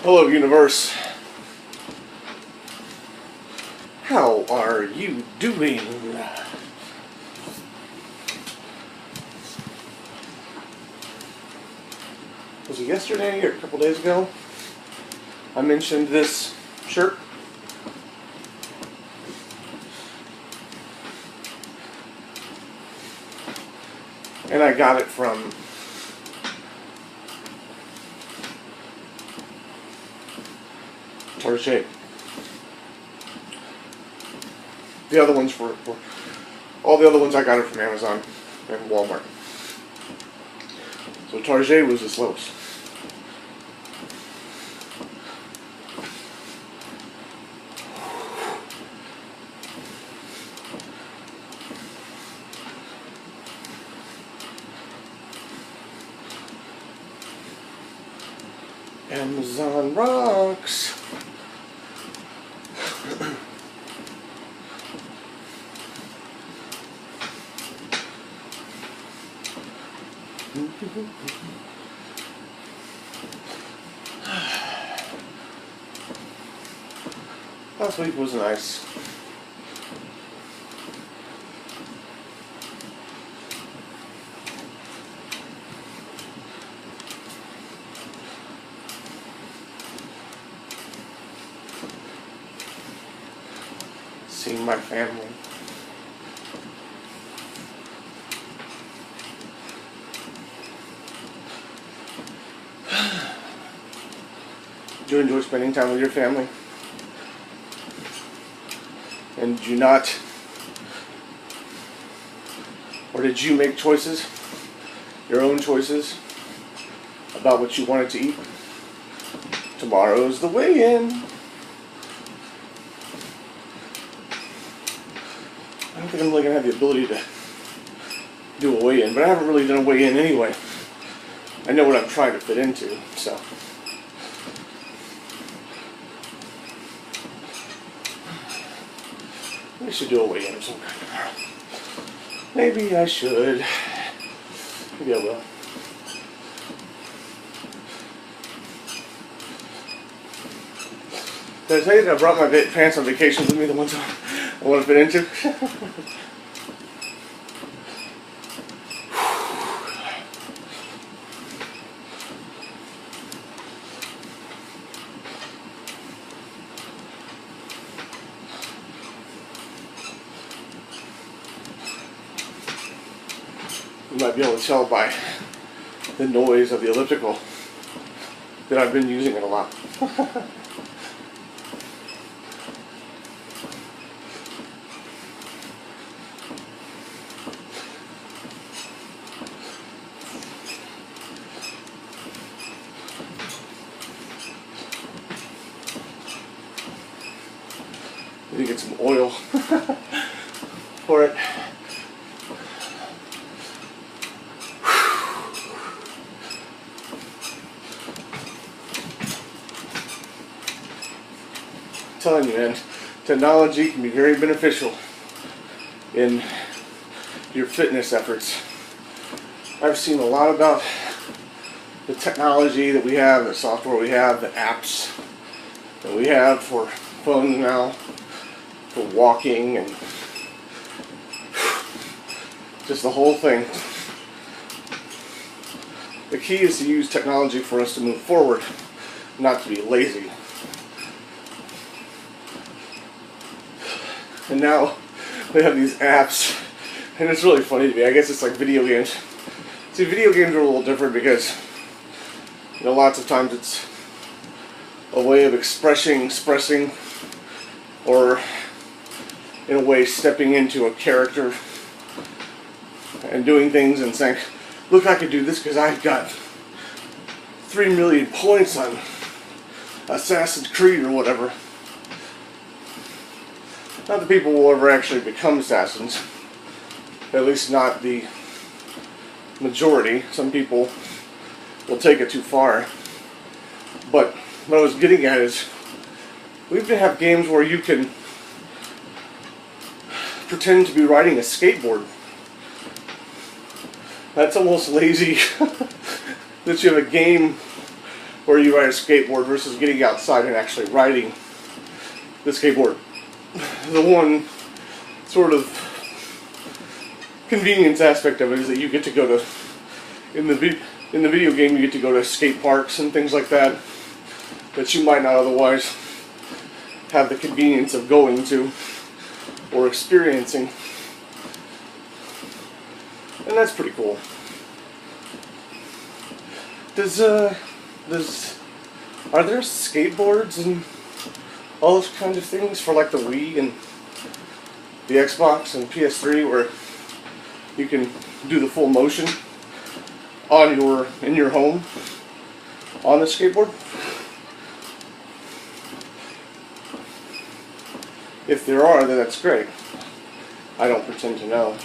Hello, universe. How are you doing? Was it yesterday or a couple days ago? I mentioned this shirt. And I got it from Target. The other ones were all the other ones I got it from Amazon and Walmart. So Target was the slowest. Amazon rocks. Last week was nice. Seeing my family. Do you enjoy spending time with your family? And did you not, or did you make choices, your own choices, about what you wanted to eat? Tomorrow's the weigh-in. I don't think I'm really going to have the ability to do a weigh-in, but I haven't really done a weigh-in anyway. I know what I'm trying to fit into, so. I should do a weigh-in of some kind tomorrow. Maybe I should. Maybe I will. Did I tell you that I brought my pants on vacation with me, the ones I want to fit into? You might be able to tell by the noise of the elliptical that I've been using it a lot. Need to get some oil for it. I'm telling you, man, technology can be very beneficial in your fitness efforts. I've seen a lot about the technology that we have, the software we have, the apps that we have for phones now, for walking, and just the whole thing. The key is to use technology for us to move forward, not to be lazy. And now we have these apps, and it's really funny to me. I guess it's like video games. See, video games are a little different because, you know, lots of times it's a way of expressing, or in a way stepping into a character and doing things and saying, look, I could do this because I've got 3 million points on Assassin's Creed or whatever. Not that people will ever actually become assassins, at least not the majority. Some people will take it too far. But what I was getting at is, we even have games where you can pretend to be riding a skateboard. That's almost lazy that you have a game where you ride a skateboard versus getting outside and actually riding the skateboard. The one sort of convenience aspect of it is that you get to go to, in the video game, you get to go to skate parks and things like that you might not otherwise have the convenience of going to or experiencing. And that's pretty cool. Are there skateboards and all those kinds of things for like the Wii and the Xbox and PS3 where you can do the full motion in your home on the skateboard? If there are, then that's great. I don't pretend to know.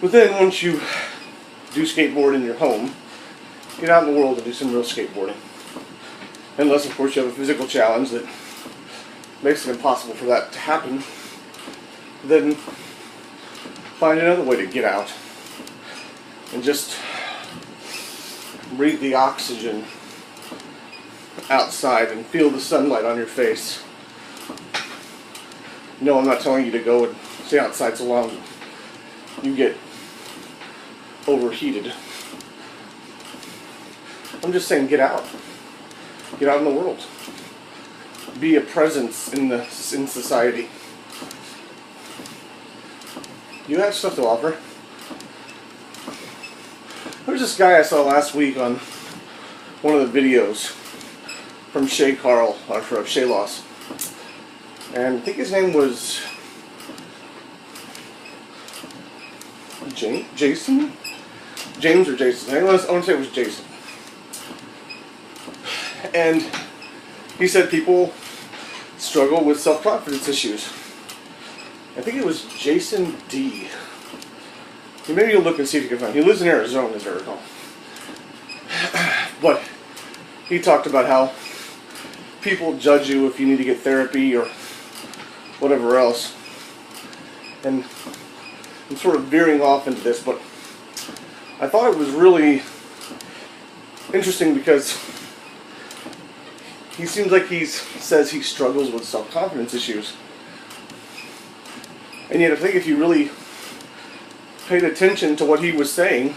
But then once you do skateboard in your home, get out in the world and do some real skateboarding. Unless, of course, you have a physical challenge that makes it impossible for that to happen, then find another way to get out and just breathe the oxygen outside and feel the sunlight on your face. No, I'm not telling you to go and stay outside so long you get overheated. I'm just saying, get out. Get out in the world. Be a presence in society. You have stuff to offer. There's this guy I saw last week on one of the videos from Shay Carl, or from Shay Loss. And I think his name was Jason? James or Jason? I want to say it was Jason. And he said people struggle with self-confidence issues. I think it was Jason D. Maybe you'll look and see if you can find him. He lives in Arizona, as I recall. But he talked about how people judge you if you need to get therapy or whatever else. And I'm sort of veering off into this, but I thought it was really interesting because he seems like he says he struggles with self-confidence issues. And yet I think if you really paid attention to what he was saying,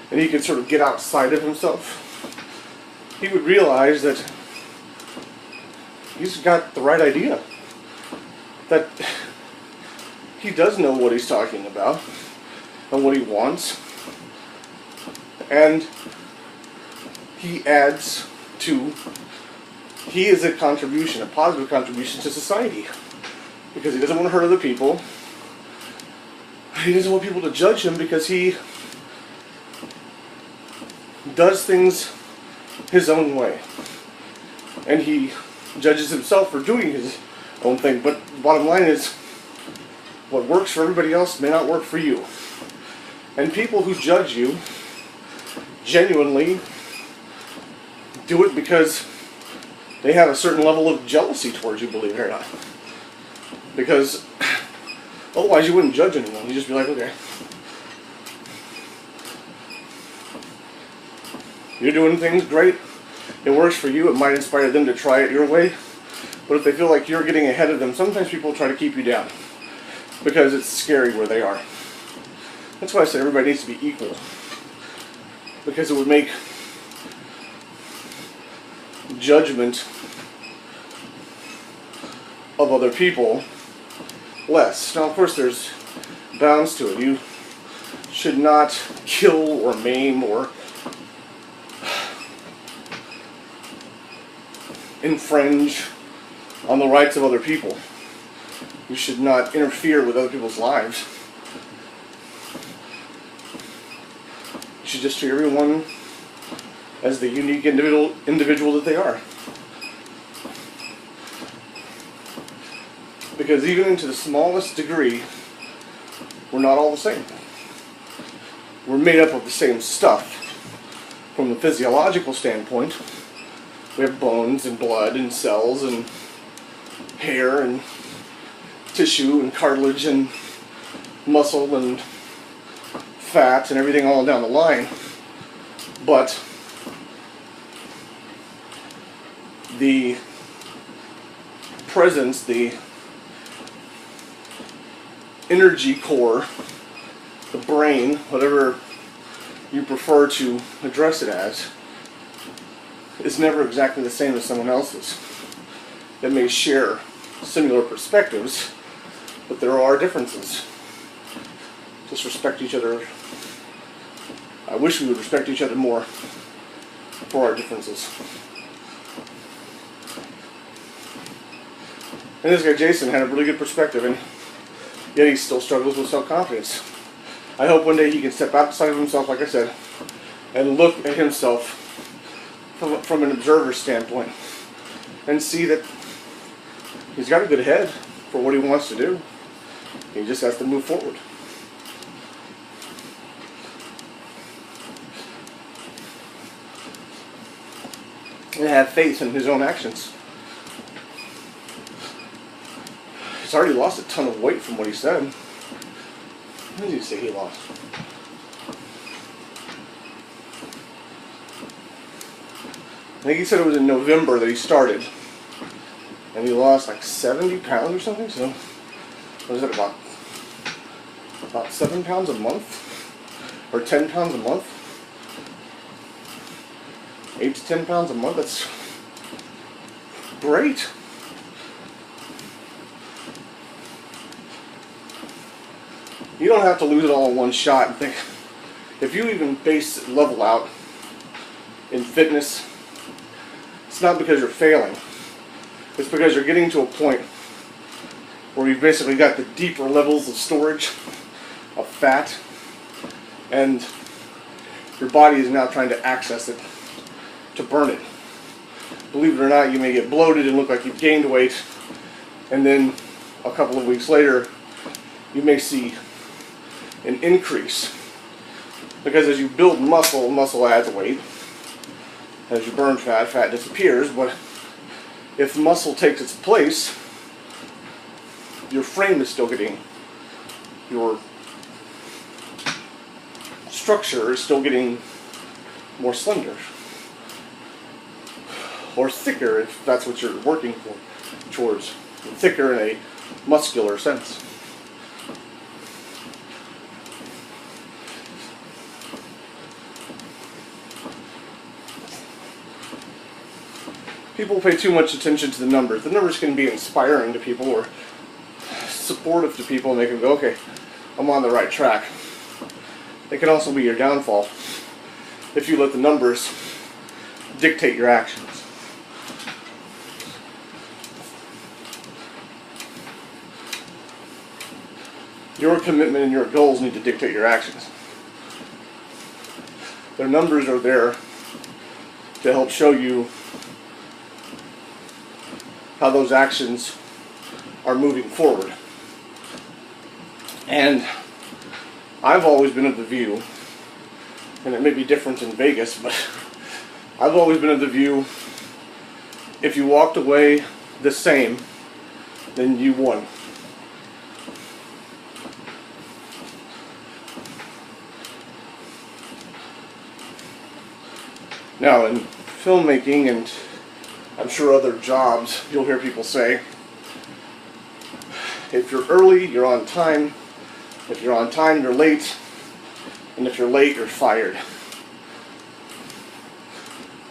and he could sort of get outside of himself, he would realize that he's got the right idea. That he does know what he's talking about and what he wants. And he is a contribution, a positive contribution to society. Because he doesn't want to hurt other people. He doesn't want people to judge him because he does things his own way. And he judges himself for doing his own thing. But the bottom line is, what works for everybody else may not work for you. And people who judge you genuinely do it because they have a certain level of jealousy towards you, believe it or not. Because otherwise you wouldn't judge anyone. You'd just be like, okay, you're doing things great. It works for you. It might inspire them to try it your way. But if they feel like you're getting ahead of them, sometimes people try to keep you down because it's scary where they are. That's why I said everybody needs to be equal. Because it would make judgment of other people less. Now, of course, there's bounds to it. You should not kill or maim or infringe on the rights of other people. You should not interfere with other people's lives. You should just treat everyone as the unique individual that they are. Because even into the smallest degree, we're not all the same. We're made up of the same stuff. From the physiological standpoint, we have bones and blood and cells and hair and tissue and cartilage and muscle and fat and everything all down the line, but the presence, the energy core, the brain, whatever you prefer to address it as, is never exactly the same as someone else's. That may share similar perspectives, but there are differences. Just respect each other. I wish we would respect each other more for our differences. And this guy Jason had a really good perspective, and yet he still struggles with self-confidence. I hope one day he can step outside of himself, like I said, and look at himself from an observer's standpoint and see that he's got a good head for what he wants to do. He just has to move forward. And have faith in his own actions. He's already lost a ton of weight from what he said. What did he say he lost? I think he said it was in November that he started. And he lost like 70 pounds or something. So, what is it, about 7 pounds a month? Or 10 pounds a month? 8 to 10 pounds a month? That's great. You don't have to lose it all in one shot and think. If you even base level out in fitness, it's not because you're failing. It's because you're getting to a point where you've basically got the deeper levels of storage of fat, and your body is now trying to access it to burn it. Believe it or not, you may get bloated and look like you've gained weight, and then a couple of weeks later, you may see an increase. Because as you build muscle, muscle adds weight. As you burn fat, fat disappears. But if muscle takes its place, your frame is still getting, your structure is still getting more slender. Or thicker, if that's what you're working towards. Thicker in a muscular sense. People pay too much attention to the numbers. The numbers can be inspiring to people or supportive to people, and they can go, okay, I'm on the right track. They can also be your downfall if you let the numbers dictate your actions. Your commitment and your goals need to dictate your actions. Their numbers are there to help show you how those actions are moving forward. And I've always been of the view, and it may be different in Vegas, but I've always been of the view, if you walked away the same, then you won. Now, in filmmaking and I'm sure other jobs, you'll hear people say, if you're early, you're on time. If you're on time, you're late. And if you're late, you're fired.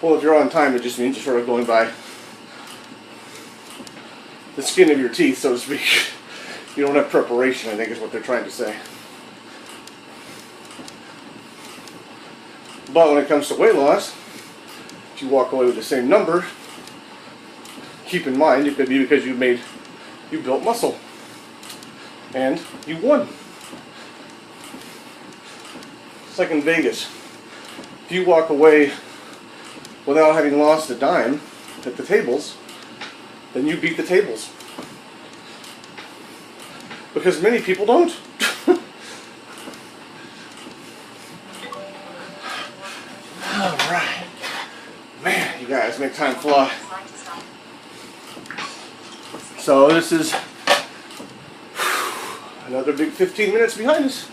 Well, if you're on time, it just means you're sort of going by the skin of your teeth, so to speak. You don't have preparation, I think is what they're trying to say. But when it comes to weight loss, if you walk away with the same number, keep in mind it could be because you built muscle and you won. It's like in Vegas. If you walk away without having lost a dime at the tables, then you beat the tables. Because many people don't. Alright. Man, you guys make time fly. So this is an Another big 15 minutes behind us.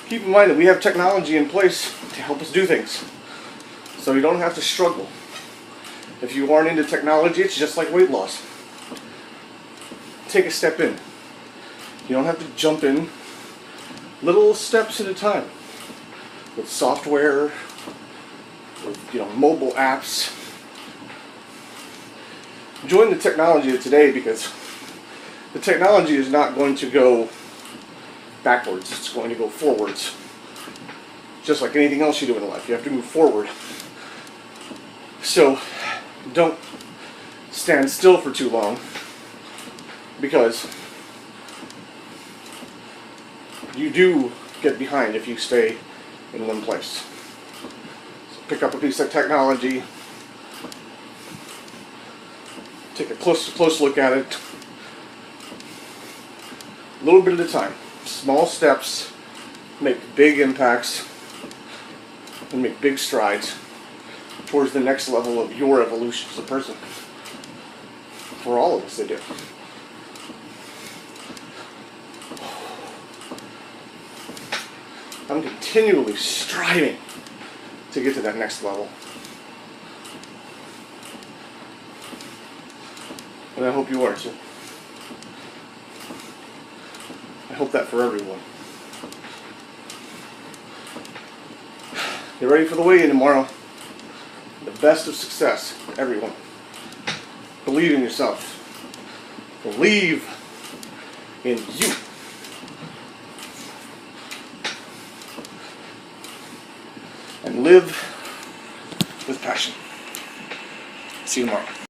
Keep in mind that we have technology in place to help us do things. So you don't have to struggle. If you aren't into technology, it's just like weight loss. Take a step in. You don't have to jump in. Little steps at a time. With software, with mobile apps. Join the technology of today, because the technology is not going to go backwards, it's going to go forwards. Just like anything else you do in life, you have to move forward. So don't stand still for too long, because you do get behind if you stay in one place. So pick up a piece of technology, take a close look at it, a little bit at a time. Small steps make big impacts and make big strides towards the next level of your evolution as a person. For all of us, they do. I'm continually striving to get to that next level. And I hope you are too. I hope that for everyone. Get ready for the weigh-in tomorrow. The best of success for everyone. Believe in yourself. Believe in you. And live with passion. See you tomorrow.